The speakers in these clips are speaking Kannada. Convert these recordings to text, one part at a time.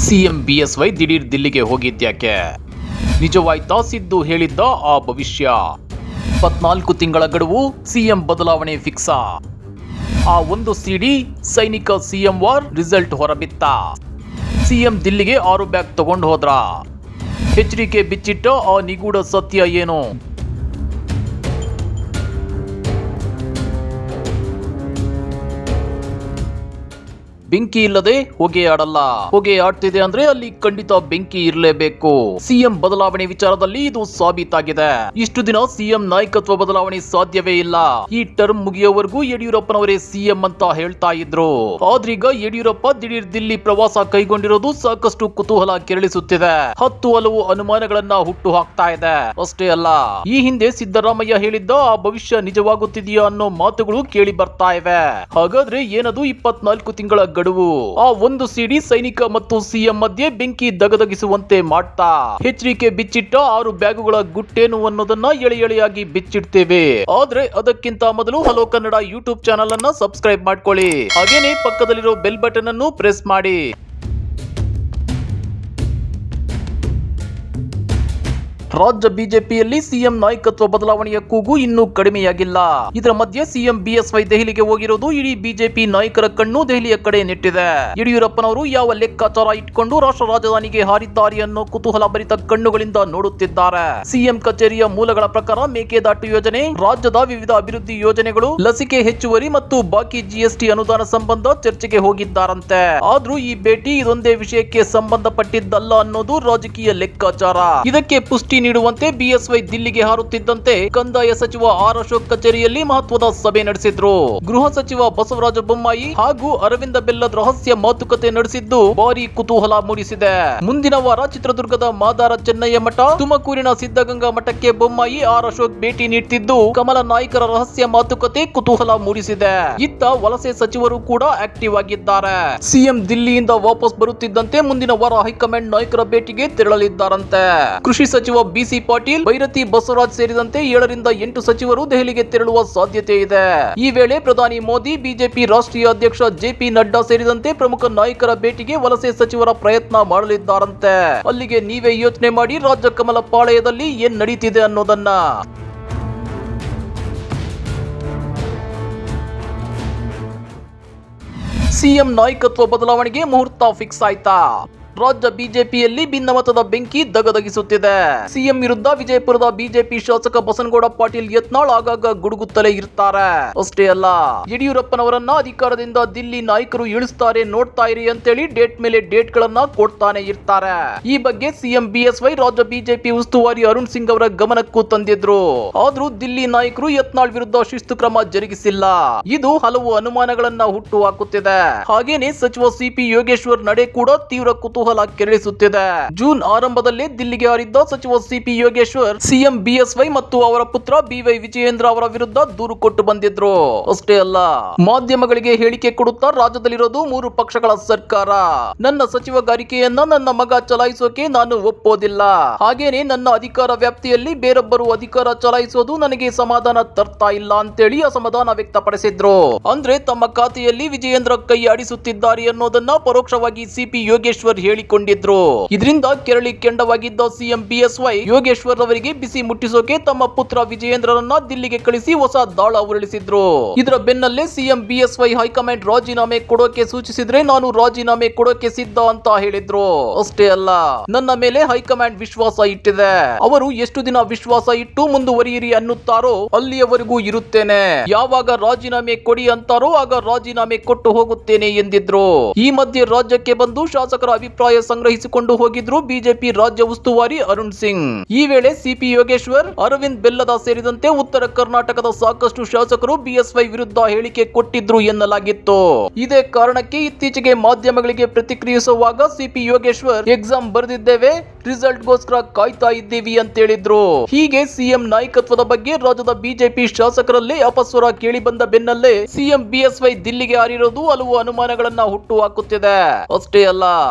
ಸಿಎಂ ಬಿಎಸ್ವೈ ದಿಢೀರ್ ದಿಲ್ಲಿಗೆ ಹೋಗಿದ್ಯಾಕೆ? ನಿಜವಾಯ್ತಾ ಸಿದ್ದು ಹೇಳಿದ್ದ ಆ ಭವಿಷ್ಯ? 14 ತಿಂಗಳ ಗಡುವು, ಸಿಎಂ ಬದಲಾವಣೆ ಫಿಕ್ಸಾ? ಆ ಒಂದು ಸಿಡಿ ಸೈನಿಕ ಸಿಎಂ ವಾರ್ ರಿಸಲ್ಟ್ ಹೊರಬಿತ್ತ. ಸಿಎಂ ದಿಲ್ಲಿಗೆ 6 ಬ್ಯಾಗ್ ತಗೊಂಡು ಹೋದ್ರ. ಎಚ್ಚರಿಕೆ ಬಿಚ್ಚಿಟ್ಟ ಆ ನಿಗೂಢ ಸತ್ಯ ಏನು? ಬೆಂಕಿ ಇಲ್ಲದೆ ಹೊಗೆ ಆಡಲ್ಲ. ಹೊಗೆ ಆಡ್ತಿದೆ ಅಂದ್ರೆ ಅಲ್ಲಿ ಖಂಡಿತ ಬೆಂಕಿ ಇರಲೇಬೇಕು. ಸಿಎಂ ಬದಲಾವಣೆ ವಿಚಾರದಲ್ಲಿ ಇದು ಸಾಬೀತಾಗಿದೆ. ಇಷ್ಟು ದಿನ ಸಿಎಂ ನಾಯಕತ್ವ ಬದಲಾವಣೆ ಸಾಧ್ಯವೇ ಇಲ್ಲ. ಈ ಟರ್ಮ್ ಮುಗಿಯೋವರೆಗೂ ಯಡಿಯೂರಪ್ಪನವರೇ ಸಿಎಂ ಅಂತ ಹೇಳ್ತಾ ಇದ್ರು. ಆದ್ರೀಗ ಯಡಿಯೂರಪ್ಪ ದಿಢೀರ್ ದಿಲ್ಲಿ ಪ್ರವಾಸ ಕೈಗೊಂಡಿರೋದು ಸಾಕಷ್ಟು ಕುತೂಹಲ ಕೆರಳಿಸುತ್ತಿದೆ. 10 ಹಲವು ಅನುಮಾನಗಳನ್ನ ಹುಟ್ಟು ಹಾಕ್ತಾ ಇದೆ. ಅಷ್ಟೇ ಅಲ್ಲ, ಈ ಹಿಂದೆ ಸಿದ್ದರಾಮಯ್ಯ ಹೇಳಿದ್ದ ಆ ಭವಿಷ್ಯ ನಿಜವಾಗುತ್ತಿದೆಯಾ ಅನ್ನೋ ಮಾತುಗಳು ಕೇಳಿ ಬರ್ತಾ ಇವೆ. ಹಾಗಾದ್ರೆ ಏನದು 24 ತಿಂಗಳ ಗಡುವು? ಆ ಒಂದು ಸಿಡಿ ಸೈನಿಕ ಮತ್ತು ಸಿಎಂ ಮಧ್ಯೆ ಬೆಂಕಿ ದಗದಗಿಸುವಂತೆ ಮಾಡ್ತಾ ಎಚ್ಚರಿಕೆ ಬಿಚ್ಚಿಟ್ಟ 6 ಬ್ಯಾಗುಗಳ ಗುಟ್ಟೇನು ಅನ್ನೋದನ್ನ ಎಳೆ ಎಳೆಯಾಗಿ ಬಿಚ್ಚಿಡ್ತೇವೆ. ಆದ್ರೆ ಅದಕ್ಕಿಂತ ಮೊದಲು ಹಲೋ ಕನ್ನಡ ಯೂಟ್ಯೂಬ್ ಚಾನಲ್ ಅನ್ನ ಸಬ್ಸ್ಕ್ರೈಬ್ ಮಾಡ್ಕೊಳ್ಳಿ. ಹಾಗೇನೆ ಪಕ್ಕದಲ್ಲಿರೋ ಬೆಲ್ ಬಟನ್ ಅನ್ನು ಪ್ರೆಸ್ ಮಾಡಿ. ರಾಜ್ಯ ಬಿಜೆಪಿಯಲ್ಲಿ ಸಿಎಂ ನಾಯಕತ್ವ ಬದಲಾವಣೆಯ ಕೂಗು ಇನ್ನೂ ಕಡಿಮೆಯಾಗಿಲ್ಲ. ಇದರ ಮಧ್ಯೆ ಸಿಎಂ ಬಿಎಸ್ವೈ ದೆಹಲಿಗೆ ಹೋಗಿರೋದು ಇಡೀ ಬಿಜೆಪಿ ನಾಯಕರ ಕಣ್ಣು ದೆಹಲಿಯ ಕಡೆ ನೆಟ್ಟಿದೆ. ಯಡಿಯೂರಪ್ಪನವರು ಯಾವ ಲೆಕ್ಕಾಚಾರ ಇಟ್ಕೊಂಡು ರಾಷ್ಟ್ರ ರಾಜಧಾನಿಗೆ ಹಾರಿದ್ದಾರೆ ಅನ್ನೋ ಕುತೂಹಲ ಭರಿತ ಕಣ್ಣುಗಳಿಂದ ನೋಡುತ್ತಿದ್ದಾರೆ. ಸಿಎಂ ಕಚೇರಿಯ ಮೂಲಗಳ ಪ್ರಕಾರ ಮೇಕೆದಾಟು ಯೋಜನೆ, ರಾಜ್ಯದ ವಿವಿಧ ಅಭಿವೃದ್ಧಿ ಯೋಜನೆಗಳು, ಲಸಿಕೆ ಹೆಚ್ಚುವರಿ ಮತ್ತು ಬಾಕಿ ಜಿಎಸ್ಟಿ ಅನುದಾನ ಸಂಬಂಧ ಚರ್ಚೆಗೆ ಹೋಗಿದ್ದಾರಂತೆ. ಆದ್ರೂ ಈ ಭೇಟಿ ಇದೊಂದೇ ವಿಷಯಕ್ಕೆ ಸಂಬಂಧಪಟ್ಟಿದ್ದಲ್ಲ ಅನ್ನೋದು ರಾಜಕೀಯ ಲೆಕ್ಕಾಚಾರ. ಇದಕ್ಕೆ ಪುಷ್ಟಿ ನೀಡುವಂತೆ ಬಿಎಸ್ವೈ ದಿಲ್ಲಿಗೆ ಹಾರುತ್ತಿದ್ದಂತೆ ಕಂದಾಯ ಸಚಿವ ಆರ್ ಅಶೋಕ್ ಕಚೇರಿಯಲ್ಲಿ ಮಹತ್ವದ ಸಭೆ ನಡೆಸಿದ್ರು. ಗೃಹ ಸಚಿವ ಬಸವರಾಜ ಬೊಮ್ಮಾಯಿ ಹಾಗೂ ಅರವಿಂದ ಬೆಲ್ಲದ್ ರಹಸ್ಯ ಮಾತುಕತೆ ನಡೆಸಿದ್ದು ಭಾರಿ ಕುತೂಹಲ ಮೂಡಿಸಿದೆ. ಮುಂದಿನ ವಾರ ಚಿತ್ರದುರ್ಗದ ಮಾದಾರ ಚೆನ್ನಯ್ಯ ಮಠ, ತುಮಕೂರಿನ ಸಿದ್ಧಗಂಗಾ ಮಠಕ್ಕೆ ಬೊಮ್ಮಾಯಿ ಆರ್ ಅಶೋಕ್ ಭೇಟಿ ನೀಡುತ್ತಿದ್ದು ಕಮಲ ನಾಯಕರ ರಹಸ್ಯ ಮಾತುಕತೆ ಕುತೂಹಲ ಮೂಡಿಸಿದೆ. ಇತ್ತ ವಲಸೆ ಸಚಿವರು ಕೂಡ ಆಕ್ಟಿವ್ ಆಗಿದ್ದಾರೆ. ಸಿಎಂ ದಿಲ್ಲಿಯಿಂದ ವಾಪಸ್ ಬರುತ್ತಿದ್ದಂತೆ ಮುಂದಿನ ವಾರ ಹೈಕಮಾಂಡ್ ನಾಯಕರ ಭೇಟಿಗೆ ತೆರಳಲಿದ್ದಾರಂತೆ. ಕೃಷಿ ಸಚಿವ ಬಿಸಿ ಪಾಟೀಲ್, ಭೈರತಿ ಬಸವರಾಜ್ ಸೇರಿದಂತೆ 7 ರಿಂದ 8 ಸಚಿವರು ದೆಹಲಿಗೆ ತೆರಳುವ ಸಾಧ್ಯತೆ ಇದೆ. ಈ ವೇಳೆ ಪ್ರಧಾನಿ ಮೋದಿ, ಬಿಜೆಪಿ ರಾಷ್ಟ್ರೀಯ ಅಧ್ಯಕ್ಷ ಜೆಪಿ ನಡ್ಡಾ ಸೇರಿದಂತೆ ಪ್ರಮುಖ ನಾಯಕರ ಭೇಟಿಗೆ ವಲಸೆ ಸಚಿವರ ಪ್ರಯತ್ನ ಮಾಡಲಿದ್ದಾರಂತೆ. ಅಲ್ಲಿಗೆ ನೀವೇ ಯೋಚನೆ ಮಾಡಿ ರಾಜ್ಯ ಕಮಲ ಪಾಳೆಯದಲ್ಲಿ ಏನ್ ನಡೀತಿದೆ ಅನ್ನೋದನ್ನ. ಸಿಎಂ ನಾಯಕತ್ವ ಬದಲಾವಣೆಗೆ ಮುಹೂರ್ತ ಫಿಕ್ಸ್ ಆಯ್ತಾ? ರಾಜ್ಯ ಬಿಜೆಪಿಯಲ್ಲಿ ಭಿನ್ನಮತದ ಬೆಂಕಿ ದಗದಗಿಸುತ್ತಿದೆ. ಸಿಎಂ ವಿರುದ್ಧ ವಿಜಯಪುರದ ಬಿಜೆಪಿ ಶಾಸಕ ಬಸನಗೌಡ ಪಾಟೀಲ್ ಯತ್ನಾಳ್ ಆಗಾಗ ಗುಡುಗುತ್ತಲೇ ಇರ್ತಾರೆ. ಅಷ್ಟೇ ಅಲ್ಲ, ಯಡಿಯೂರಪ್ಪನವರನ್ನ ಅಧಿಕಾರದಿಂದ ದಿಲ್ಲಿ ನಾಯಕರು ಇಳಿಸ್ತಾರೆ, ನೋಡ್ತಾ ಇರಿ ಅಂತೇಳಿ ಡೇಟ್ ಮೇಲೆ ಡೇಟ್ ಗಳನ್ನ ಕೊಡ್ತಾನೆ ಇರ್ತಾರೆ. ಈ ಬಗ್ಗೆ ಸಿಎಂ ಬಿಎಸ್ವೈ ರಾಜ್ಯ ಬಿಜೆಪಿ ಉಸ್ತುವಾರಿ ಅರುಣ್ ಸಿಂಗ್ ಅವರ ಗಮನಕ್ಕೂ ತಂದಿದ್ರು. ಆದ್ರೂ ದಿಲ್ಲಿ ನಾಯಕರು ಯತ್ನಾಳ್ ವಿರುದ್ಧ ಶಿಸ್ತು ಕ್ರಮ ಜರುಗಿಸಿಲ್ಲ. ಇದು ಹಲವು ಅನುಮಾನಗಳನ್ನ ಹುಟ್ಟು ಹಾಕುತ್ತಿದೆ. ಹಾಗೇನೆ ಸಚಿವ ಸಿಪಿ ಯೋಗೇಶ್ವರ್ ನಡೆ ಕೂಡ ತೀವ್ರ ಕುತೂಹಲ ಕೆರಳಿಸುತ್ತಿದೆ. ಜೂನ್ ಆರಂಭದಲ್ಲೇ ದಿಲ್ಲಿಗೆ ಹಾರಿದ್ದ ಸಚಿವ ಸಿಪಿ ಯೋಗೇಶ್ವರ್ ಸಿಎಂ ಬಿಎಸ್ವೈ ಮತ್ತು ಅವರ ಪುತ್ರ ಬಿವೈ ವಿಜಯೇಂದ್ರ ಅವರ ವಿರುದ್ಧ ದೂರು ಕೊಟ್ಟು ಬಂದಿದ್ರು. ಅಷ್ಟೇ ಅಲ್ಲ, ಮಾಧ್ಯಮಗಳಿಗೆ ಹೇಳಿಕೆ ಕೊಡುತ್ತಾ ರಾಜ್ಯದಲ್ಲಿರೋದು 3 ಪಕ್ಷಗಳ ಸರ್ಕಾರ, ನನ್ನ ಸಚಿವಗಾರಿಕೆಯನ್ನ ನನ್ನ ಮಗ ಚಲಾಯಿಸೋಕೆ ನಾನು ಒಪ್ಪೋದಿಲ್ಲ, ಹಾಗೇನೆ ನನ್ನ ಅಧಿಕಾರ ವ್ಯಾಪ್ತಿಯಲ್ಲಿ ಬೇರೊಬ್ಬರು ಅಧಿಕಾರ ಚಲಾಯಿಸೋದು ನನಗೆ ಸಮಾಧಾನ ತರ್ತಾ ಇಲ್ಲ ಅಂತೇಳಿ ಅಸಮಾಧಾನ ವ್ಯಕ್ತಪಡಿಸಿದ್ರು. ಅಂದ್ರೆ ತಮ್ಮ ಖಾತೆಯಲ್ಲಿ ವಿಜಯೇಂದ್ರ ಕೈ ಆಡಿಸುತ್ತಿದ್ದಾರೆ ಅನ್ನೋದನ್ನ ಪರೋಕ್ಷವಾಗಿ ಸಿಪಿ ಯೋಗೇಶ್ವರ್ ಹೇಳಿಕೊಂಡಿದ್ರು. ಇದರಿಂದ ಕೆರಳಿ ಕೆಂಡವಾಗಿದ್ದ ಸಿಎಂ ಬಿಎಸ್ವೈ ಯೋಗೇಶ್ವರ್ ಅವರಿಗೆ ಬಿಸಿ ಮುಟ್ಟಿಸೋಕೆ ತಮ್ಮ ಪುತ್ರ ವಿಜಯೇಂದ್ರರನ್ನ ದಿಲ್ಲಿಗೆ ಕಳಿಸಿ ಹೊಸ ದಾಳ ಉರುಳಿಸಿದ್ರು. ಇದರ ಬೆನ್ನಲ್ಲೇ ಸಿಎಂ ಬಿಎಸ್ವೈ ಹೈಕಮಾಂಡ್ ರಾಜೀನಾಮೆ ಕೊಡೋಕೆ ಸೂಚಿಸಿದ್ರೆ ನಾನು ರಾಜೀನಾಮೆ ಕೊಡೋಕೆ ಸಿದ್ಧ ಅಂತ ಹೇಳಿದ್ರು. ಅಷ್ಟೇ ಅಲ್ಲ, ನನ್ನ ಮೇಲೆ ಹೈಕಮಾಂಡ್ ವಿಶ್ವಾಸ ಇಟ್ಟಿದೆ, ಅವರು ಎಷ್ಟು ದಿನ ವಿಶ್ವಾಸ ಇಟ್ಟು ಮುಂದುವರಿಯಿರಿ ಅನ್ನುತ್ತಾರೋ ಅಲ್ಲಿಯವರೆಗೂ ಇರುತ್ತೇನೆ, ಯಾವಾಗ ರಾಜೀನಾಮೆ ಕೊಡಿ ಅಂತಾರೋ ಆಗ ರಾಜೀನಾಮೆ ಕೊಟ್ಟು ಹೋಗುತ್ತೇನೆ ಎಂದಿದ್ರು. ಈ ಮಧ್ಯೆ ರಾಜ್ಯಕ್ಕೆ ಬಂದು ಶಾಸಕರ ಅಭಿಪ್ರಾಯ ಸಂಗ್ರಹಿಸಿಕೊಂಡು ಹೋಗಿದ್ರು ಬಿಜೆಪಿ ರಾಜ್ಯ ಉಸ್ತುವಾರಿ ಅರುಣ್ ಸಿಂಗ್. ಈ ವೇಳೆ ಸಿಪಿ ಯೋಗೇಶ್ವರ್, ಅರವಿಂದ್ ಬೆಲ್ಲದ ಸೇರಿದಂತೆ ಉತ್ತರ ಕರ್ನಾಟಕದ ಸಾಕಷ್ಟು ಶಾಸಕರು ಬಿಎಸ್ವೈ ವಿರುದ್ಧ ಹೇಳಿಕೆ ಕೊಟ್ಟಿದ್ರು ಎನ್ನಲಾಗಿತ್ತು. ಇದೇ ಕಾರಣಕ್ಕೆ ಇತ್ತೀಚೆಗೆ ಮಾಧ್ಯಮಗಳಿಗೆ ಪ್ರತಿಕ್ರಿಯಿಸುವಾಗ ಸಿಪಿ ಯೋಗೇಶ್ವರ್ ಎಕ್ಸಾಮ್ ಬರೆದಿದ್ದೇವೆ, ರಿಸಲ್ಟ್ ಗೋಸ್ಕರ ಕಾಯ್ತಾ ಇದ್ದೀವಿ ಅಂತ ಹೇಳಿದ್ರು. ಹೀಗೆ ಸಿಎಂ ನಾಯಕತ್ವದ ಬಗ್ಗೆ ರಾಜ್ಯದ ಬಿಜೆಪಿ ಶಾಸಕರಲ್ಲೇ ಅಪಸ್ವರ ಕೇಳಿ ಬಂದ ಬೆನ್ನಲ್ಲೇ ಸಿಎಂ ಬಿಎಸ್ವೈ ದಿಲ್ಲಿಗೆ ಹಾರಿರೋದು ಹಲವು ಅನುಮಾನಗಳನ್ನ ಹುಟ್ಟು ಹಾಕುತ್ತಿದೆ. ಅಷ್ಟೇ ಅಲ್ಲ,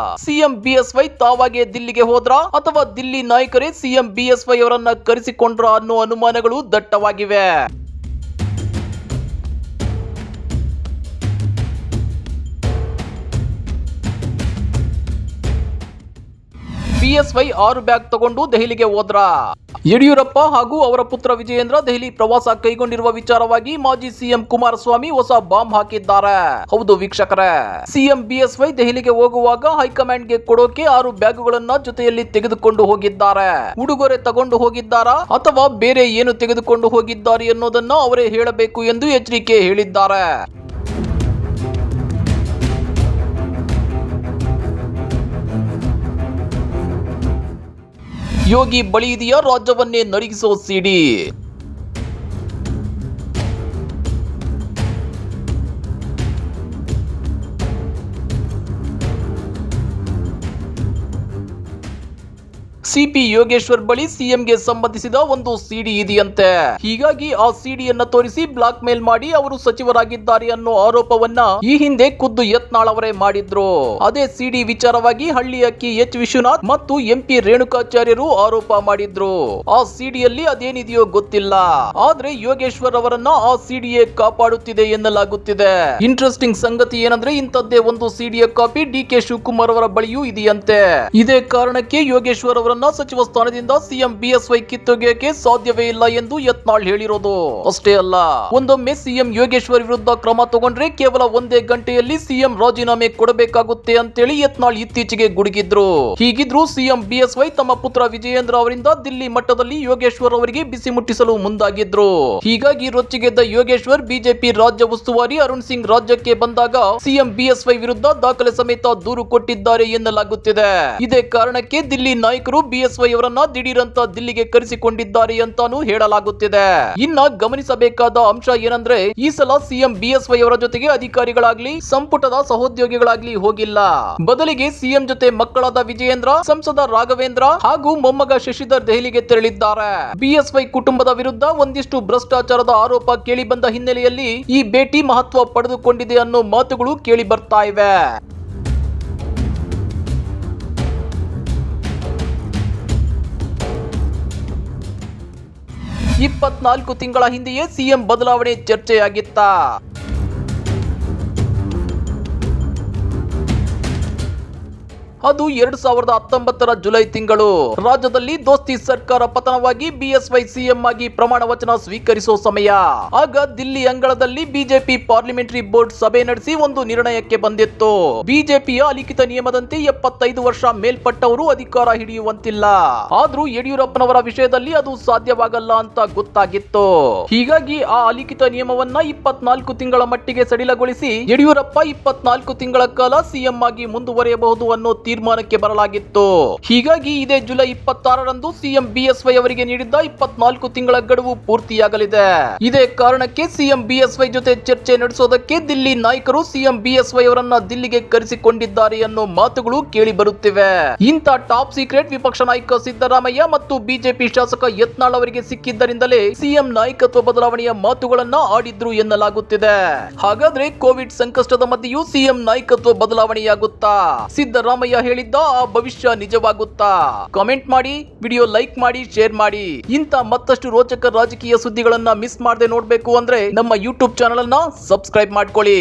ಸಿಎಂ ಬಿಎಸ್ವೈ ತಾವಾಗೆ ದಿಲ್ಲಿಗೆ ಹೋದ್ರ ಅಥವಾ ದಿಲ್ಲಿ ನಾಯಕರೇ ಸಿಎಂ ಬಿಎಸ್ವೈ ಅವರನ್ನ ಕರೆಸಿಕೊಂಡ್ರ ಅನ್ನೋ ಅನುಮಾನಗಳು ದಟ್ಟವಾಗಿವೆ. ಬಿಎಸ್ವೈ 6 ಬ್ಯಾಗ್ ತಗೊಂಡು ದೆಹಲಿಗೆ ಹೋದ್ರ. ಯಡಿಯೂರಪ್ಪ ಹಾಗೂ ಅವರ ಪುತ್ರ ವಿಜಯೇಂದ್ರ ದೆಹಲಿ ಪ್ರವಾಸ ಕೈಗೊಂಡಿರುವ ವಿಚಾರವಾಗಿ ಮಾಜಿ ಸಿಎಂ ಕುಮಾರಸ್ವಾಮಿ ಹೊಸ ಬಾಂಬ್ ಹಾಕಿದ್ದಾರೆ. ಹೌದು ವೀಕ್ಷಕರೇ, ಸಿಎಂ ಬಿಎಸ್ವೈ ದೆಹಲಿಗೆ ಹೋಗುವಾಗ ಹೈಕಮಾಂಡ್ಗೆ ಕೊಡೋಕೆ 6 ಬ್ಯಾಗುಗಳನ್ನ ಜೊತೆಯಲ್ಲಿ ತೆಗೆದುಕೊಂಡು ಹೋಗಿದ್ದಾರೆ. ಉಡುಗೊರೆ ತಗೊಂಡು ಹೋಗಿದ್ದಾರಾ ಅಥವಾ ಬೇರೆ ಏನು ತೆಗೆದುಕೊಂಡು ಹೋಗಿದ್ದಾರೆ ಅನ್ನೋದನ್ನ ಅವರೇ ಹೇಳಬೇಕು ಎಂದು ಎಚ್ಚರಿಕೆ ಹೇಳಿದ್ದಾರೆ. ಯೋಗಿ ಬಳಿ ಇದೆಯಾ ರಾಜ್ಯವನ್ನೇ ನಡುಗಿಸೋ ಸಿಡಿ? ಸಿಪಿ ಯೋಗೇಶ್ವರ್ ಬಳಿ ಸಿಎಂಗೆ ಸಂಬಂಧಿಸಿದ ಒಂದು ಸಿಡಿ ಇದೆಯಂತೆ. ಹೀಗಾಗಿ ಆ ಸಿಡಿಯನ್ನ ತೋರಿಸಿ ಬ್ಲಾಕ್ ಮೇಲ್ ಮಾಡಿ ಅವರು ಸಚಿವರಾಗಿದ್ದಾರೆ ಅನ್ನೋ ಆರೋಪವನ್ನ ಈ ಹಿಂದೆ ಖುದ್ದು ಯತ್ನಾಳ್ ಅವರೇ ಮಾಡಿದ್ರು. ಅದೇ ಸಿಡಿ ವಿಚಾರವಾಗಿ ಹಳ್ಳಿಯಕ್ಕಿ ಎಚ್ ವಿಶ್ವನಾಥ್ ಮತ್ತು ಎಂಪಿ ರೇಣುಕಾಚಾರ್ಯರು ಆರೋಪ ಮಾಡಿದ್ರು. ಆ ಸಿಡಿಯಲ್ಲಿ ಅದೇನಿದೆಯೋ ಗೊತ್ತಿಲ್ಲ, ಆದ್ರೆ ಯೋಗೇಶ್ವರ್ ಅವರನ್ನ ಆ ಸಿಡಿಯೇ ಕಾಪಾಡುತ್ತಿದೆ ಎನ್ನಲಾಗುತ್ತಿದೆ. ಇಂಟ್ರೆಸ್ಟಿಂಗ್ ಸಂಗತಿ ಏನಂದ್ರೆ ಇಂಥದ್ದೇ ಒಂದು ಸಿಡಿಯ ಕಾಪಿ ಡಿಕೆ ಶಿವಕುಮಾರ್ ಅವರ ಬಳಿಯೂ ಇದೆಯಂತೆ. ಇದೇ ಕಾರಣಕ್ಕೆ ಯೋಗೇಶ್ವರ್ ಅವರನ್ನ ಸಚಿವ ಸ್ಥಾನದಿಂದ ಸಿಎಂ ಬಿಎಸ್ವೈ ಕಿತ್ತೊಗೆಯಕ್ಕೆ ಸಾಧ್ಯವೇ ಇಲ್ಲ ಎಂದು ಯತ್ನಾಳ್ ಹೇಳಿರೋದು. ಅಷ್ಟೇ ಅಲ್ಲ, ಒಂದೊಮ್ಮೆ ಸಿಎಂ ಯೋಗೇಶ್ವರ್ ವಿರುದ್ಧ ಕ್ರಮ ತಗೊಂಡ್ರೆ ಕೇವಲ 1 ಗಂಟೆಯಲ್ಲಿ ಸಿಎಂ ರಾಜೀನಾಮೆ ಕೊಡಬೇಕಾಗುತ್ತೆ ಅಂತೇಳಿ ಯತ್ನಾಳ್ ಇತ್ತೀಚೆಗೆ ಗುಡುಗಿದ್ರು. ಹೀಗಿದ್ರು ಸಿಎಂ ಬಿಎಸ್ವೈ ತಮ್ಮ ಪುತ್ರ ವಿಜಯೇಂದ್ರ ಅವರಿಂದ ದಿಲ್ಲಿ ಮಟ್ಟದಲ್ಲಿ ಯೋಗೇಶ್ವರ್ ಅವರಿಗೆ ಬಿಸಿ ಮುಟ್ಟಿಸಲು ಮುಂದಾಗಿದ್ರು. ಹೀಗಾಗಿ ರೊಚ್ಚಿಗೆದ್ದ ಯೋಗೇಶ್ವರ್ ಬಿಜೆಪಿ ರಾಜ್ಯ ಉಸ್ತುವಾರಿ ಅರುಣ್ ಸಿಂಗ್ ರಾಜ್ಯಕ್ಕೆ ಬಂದಾಗ ಸಿಎಂ ಬಿಎಸ್ವೈ ವಿರುದ್ಧ ದಾಖಲೆ ಸಮೇತ ದೂರು ಕೊಟ್ಟಿದ್ದಾರೆ ಎನ್ನಲಾಗುತ್ತಿದೆ. ಇದೇ ಕಾರಣಕ್ಕೆ ದಿಲ್ಲಿ ನಾಯಕರು ಬಿಎಸ್ವೈ ಅವರನ್ನ ದಿಢೀರಂತ ದಿಲ್ಲಿಗೆ ಕರೆಸಿಕೊಂಡಿದ್ದಾರೆ ಅಂತಾನೂ ಹೇಳಲಾಗುತ್ತಿದೆ. ಇನ್ನ ಗಮನಿಸಬೇಕಾದ ಅಂಶ ಏನಂದ್ರೆ ಈ ಸಲ ಸಿಎಂ ಬಿಎಸ್ವೈ ಅವರ ಜೊತೆಗೆ ಅಧಿಕಾರಿಗಳಾಗ್ಲಿ ಸಂಪುಟದ ಸಹೋದ್ಯೋಗಿಗಳಾಗ್ಲಿ ಹೋಗಿಲ್ಲ. ಬದಲಿಗೆ ಸಿಎಂ ಜೊತೆ ಮಕ್ಕಳಾದ ವಿಜಯೇಂದ್ರ, ಸಂಸದ ರಾಘವೇಂದ್ರ ಹಾಗೂ ಮೊಮ್ಮಗ ಶಶಿಧರ್ ದೆಹಲಿಗೆ ತೆರಳಿದ್ದಾರೆ. ಬಿಎಸ್ವೈ ಕುಟುಂಬದ ವಿರುದ್ಧ ಒಂದಿಷ್ಟು ಭ್ರಷ್ಟಾಚಾರದ ಆರೋಪ ಕೇಳಿ ಬಂದ ಹಿನ್ನೆಲೆಯಲ್ಲಿ ಈ ಭೇಟಿ ಮಹತ್ವ ಪಡೆದುಕೊಂಡಿದೆ ಅನ್ನೋ ಮಾತುಗಳು ಕೇಳಿ ಬರ್ತಾ ಇವೆ. 24 ತಿಂಗಳ ಹಿಂದೆಯೇ ಸಿಎಂ ಬದಲಾವಣೆ ಚರ್ಚೆಯಾಗಿತ್ತಾ? ಅದು 2019ರ ಜುಲೈ ತಿಂಗಳು. ರಾಜ್ಯದಲ್ಲಿ ದೋಸ್ತಿ ಸರ್ಕಾರ ಪತನವಾಗಿ ಬಿಎಸ್ವೈ ಸಿಎಂ ಆಗಿ ಪ್ರಮಾಣ ವಚನ ಸ್ವೀಕರಿಸೋ ಸಮಯ. ಆಗ ದಿಲ್ಲಿ ಅಂಗಳದಲ್ಲಿ ಬಿಜೆಪಿ ಪಾರ್ಲಿಮೆಂಟರಿ ಬೋರ್ಡ್ ಸಭೆ ನಡೆಸಿ ಒಂದು ನಿರ್ಣಯಕ್ಕೆ ಬಂದಿತ್ತು. ಬಿಜೆಪಿಯ ಅಲಿಖಿತ ನಿಯಮದಂತೆ 75 ವರ್ಷ ಮೇಲ್ಪಟ್ಟವರು ಅಧಿಕಾರ ಹಿಡಿಯುವಂತಿಲ್ಲ. ಆದ್ರೂ ಯಡಿಯೂರಪ್ಪನವರ ವಿಷಯದಲ್ಲಿ ಅದು ಸಾಧ್ಯವಾಗಲ್ಲ ಅಂತ ಗೊತ್ತಾಗಿತ್ತು. ಹೀಗಾಗಿ ಆ ಅಲಿಖಿತ ನಿಯಮವನ್ನ 24 ತಿಂಗಳ ಮಟ್ಟಿಗೆ ಸಡಿಲಗೊಳಿಸಿ ಯಡಿಯೂರಪ್ಪ 24 ತಿಂಗಳ ಕಾಲ ಸಿಎಂ ಆಗಿ ಮುಂದುವರಿಯಬಹುದು ಅನ್ನೋ ತೀರ್ಮಾನಕ್ಕೆ ಬರಲಾಗಿತ್ತು. ಹೀಗಾಗಿ ಇದೇ ಜುಲೈ 26ರಂದು ಸಿಎಂ ಬಿಎಸ್ವೈ ಅವರಿಗೆ ನೀಡಿದ್ದ 24 ತಿಂಗಳ ಗಡುವು ಪೂರ್ತಿಯಾಗಲಿದೆ. ಇದೇ ಕಾರಣಕ್ಕೆ ಸಿಎಂ ಬಿಎಸ್ವೈ ಜೊತೆ ಚರ್ಚೆ ನಡೆಸೋದಕ್ಕೆ ದಿಲ್ಲಿ ನಾಯಕರು ಸಿಎಂ ಬಿಎಸ್ವೈ ಅವರನ್ನ ದಿಲ್ಲಿಗೆ ಕರೆಸಿಕೊಂಡಿದ್ದಾರೆ ಅನ್ನೋ ಮಾತುಗಳು ಕೇಳಿ ಬರುತ್ತಿವೆ. ಇಂಥ ಟಾಪ್ ಸೀಕ್ರೆಟ್ ವಿಪಕ್ಷ ನಾಯಕ ಸಿದ್ದರಾಮಯ್ಯ ಮತ್ತು ಬಿಜೆಪಿ ಶಾಸಕ ಯತ್ನಾಳ್ ಅವರಿಗೆ ಸಿಕ್ಕಿದ್ದರಿಂದಲೇ ಸಿಎಂ ನಾಯಕತ್ವ ಬದಲಾವಣೆಯ ಮಾತುಗಳನ್ನ ಆಡಿದ್ರು ಎನ್ನಲಾಗುತ್ತಿದೆ. ಹಾಗಾದ್ರೆ ಕೋವಿಡ್ ಸಂಕಷ್ಟದ ಮಧ್ಯೆಯೂ ಸಿಎಂ ನಾಯಕತ್ವ ಬದಲಾವಣೆಯಾಗುತ್ತಾ? ಸಿದ್ದರಾಮಯ್ಯ ಹೇಳಿದ್ದ ಆ ಭವಿಷ್ಯ ನಿಜವಾಗುತ್ತಾ? ಕಾಮೆಂಟ್ ಮಾಡಿ, ವಿಡಿಯೋ ಲೈಕ್ ಮಾಡಿ, ಶೇರ್ ಮಾಡಿ. ಇಂಥ ಮತ್ತಷ್ಟು ರೋಚಕ ರಾಜಕೀಯ ಸುದ್ದಿಗಳನ್ನ ಮಿಸ್ ಮಾಡದೆ ನೋಡ್ಬೇಕು ಅಂದ್ರೆ ನಮ್ಮ ಯೂಟ್ಯೂಬ್ ಚಾನೆಲ್ ಅನ್ನ ಸಬ್ಸ್ಕ್ರೈಬ್ ಮಾಡ್ಕೊಳ್ಳಿ.